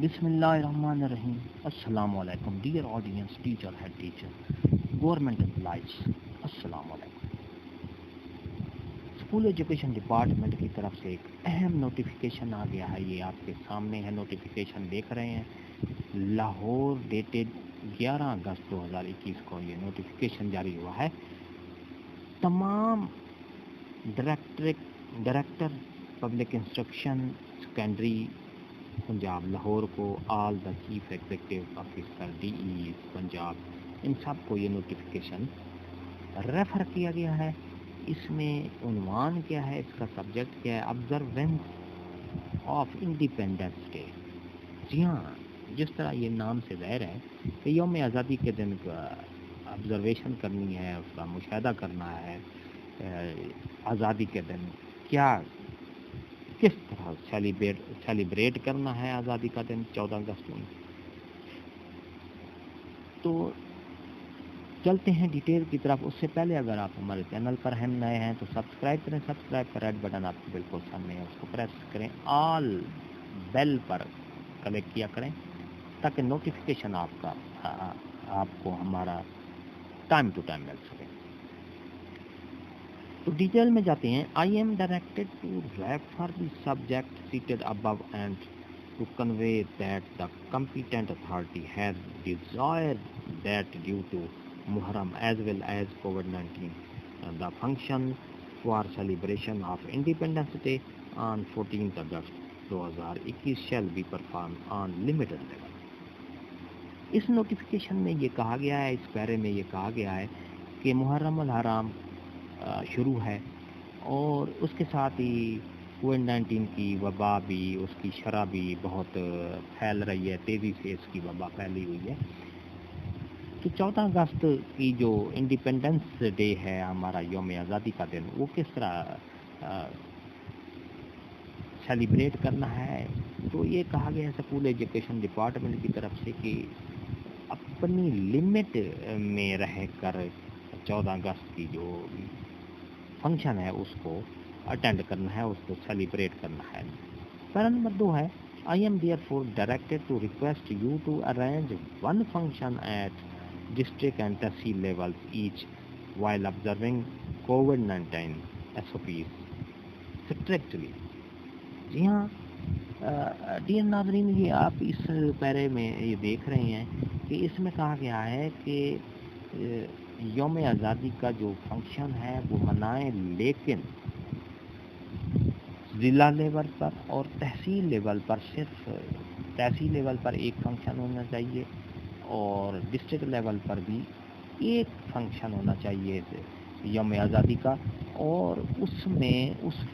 بسم اللہ الرحمن الرحیم. السلام علیکم dear audience, teacher, head teacher, government employees, السلام علیکم. اسکول ایجوکیشن ڈپارٹمنٹ کی طرف سے ایک اہم نوٹیفیکیشن آ گیا ہے. یہ آپ کے سامنے ہے, نوٹیفیکیشن دیکھ رہے ہیں. لاہور ڈیٹڈ 11 اگست 2021 کو یہ نوٹیفیکیشن جاری ہوا ہے. تمام director public instruction secondary Punjab Lahore کو, all the chief executive officer DE Punjab, ان سب کو یہ نوٹیفیکیشن ریفر کیا گیا ہے. اس میں عنوان کیا ہے, اس کا سبجیکٹ کیا ہے, آبزروینس آف انڈیپینڈنس ڈے. جی ہاں, جس طرح یہ نام سے ظاہر ہے کہ یوم آزادی کے دن آبزرویشن کرنی ہے, اس کا مشاہدہ کرنا ہے. آزادی کے دن کس طرح سیلیبریٹ کرنا ہے آزادی کا دن 14 اگست میں. تو چلتے ہیں ڈیٹیل کی طرف. اس سے پہلے اگر آپ ہمارے چینل پر ہم نئے ہیں تو سبسکرائب کریں. سبسکرائب کا ریڈ بٹن آپ کو بالکل سامنے ہے, اس کو پریس کریں. آل بیل پر کلک کیا کریں تاکہ نوٹیفیکیشن آپ کو ہمارا ٹائم ٹو ٹائم مل سکے. تو ڈیٹیل میں جاتے ہیں. I am directed to refer the subject cited above and to convey that the competent authority has desired that due to Muharram as well as COVID-19 the function for celebration of Independence Day on 14 August 2021 shall be perform on limited level. اس notification میں یہ کہا گیا ہے, اس پیرے میں یہ کہا گیا ہے کہ محرم الحرام شروع ہے اور اس کے ساتھ ہی COVID-19 کی وبا بھی, اس کی شرح بھی بہت پھیل رہی ہے, تیزی سے اس کی وبا پھیلی ہوئی ہے. تو 14 اگست کی جو انڈیپینڈنس ڈے ہے, ہمارا یوم آزادی کا دن, وہ کس طرح سیلیبریٹ کرنا ہے. تو یہ کہا گیا ہے اسکول ایجوکیشن ڈپارٹمنٹ کی طرف سے کہ اپنی لمٹ میں رہ کر 14 اگست کی جو فنکشن ہے اس کو اٹینڈ کرنا ہے, اس کو سیلیبریٹ کرنا ہے. پیرا نمبر 2 ہے, I am therefore directed to request you to arrange one function at district and tehsil levels each while observing COVID-19 SOPs strictly. جی ہاں ڈیئر ناظرین, یہ آپ اس پیرے میں یہ دیکھ رہے ہیں کہ اس میں کہا گیا ہے کہ یوم آزادی کا جو فنکشن ہے وہ منائیں, لیکن ضلع لیول پر اور تحصیل لیول پر, صرف تحصیل لیول پر ایک فنکشن ہونا چاہیے اور ڈسٹرکٹ لیول پر بھی ایک فنکشن ہونا چاہیے یوم آزادی کا. اور اس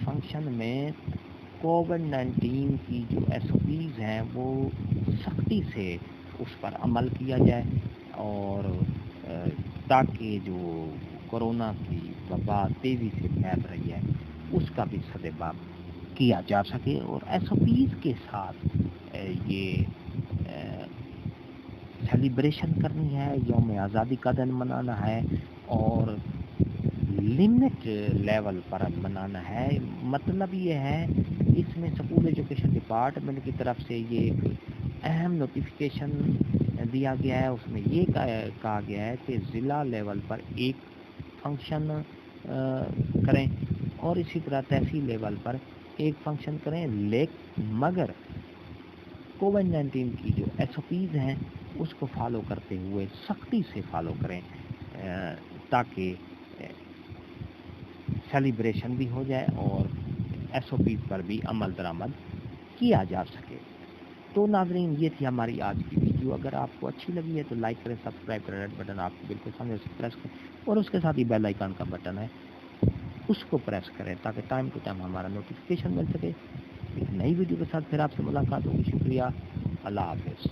فنکشن میں COVID-19 کی جو SOPs ہیں وہ سختی سے اس پر عمل کیا جائے, اور تاکہ جو کورونا کی وبا تیزی سے پھیل رہی ہے اس کا بھی سدباب کیا جا سکے. اور SOPs کے ساتھ یہ سیلیبریشن کرنی ہے, یوم آزادی کا دن منانا ہے اور لمٹ لیول پر منانا ہے. مطلب یہ ہے اس میں اسکول ایجوکیشن ڈپارٹمنٹ کی طرف سے یہ ایک اہم نوٹیفیکیشن دیا گیا ہے. اس میں یہ کہا گیا ہے کہ ضلع لیول پر ایک فنکشن کریں اور اسی طرح تحصیل لیول پر ایک فنکشن کریں, مگر COVID-19 کی جو SOPs ہیں اس کو فالو کرتے ہوئے سختی سے فالو کریں تاکہ سیلیبریشن بھی ہو جائے اور SOPs پر بھی عمل درآمد کیا جا سکے. تو ناظرین, یہ تھی ہماری آج کی ویڈیو. اگر آپ کو اچھی لگی ہے تو لائک کریں, سبسکرائب کریں, ریڈ بٹن آپ کو بالکل سامنے سے پریس کریں اور اس کے ساتھ ہی بیل آئیکن کا بٹن ہے اس کو پریس کریں تاکہ ٹائم ٹو ٹائم ہمارا نوٹیفیکیشن مل سکے. ایک نئی ویڈیو کے ساتھ پھر آپ سے ملاقات ہوگی. شکریہ, اللہ حافظ.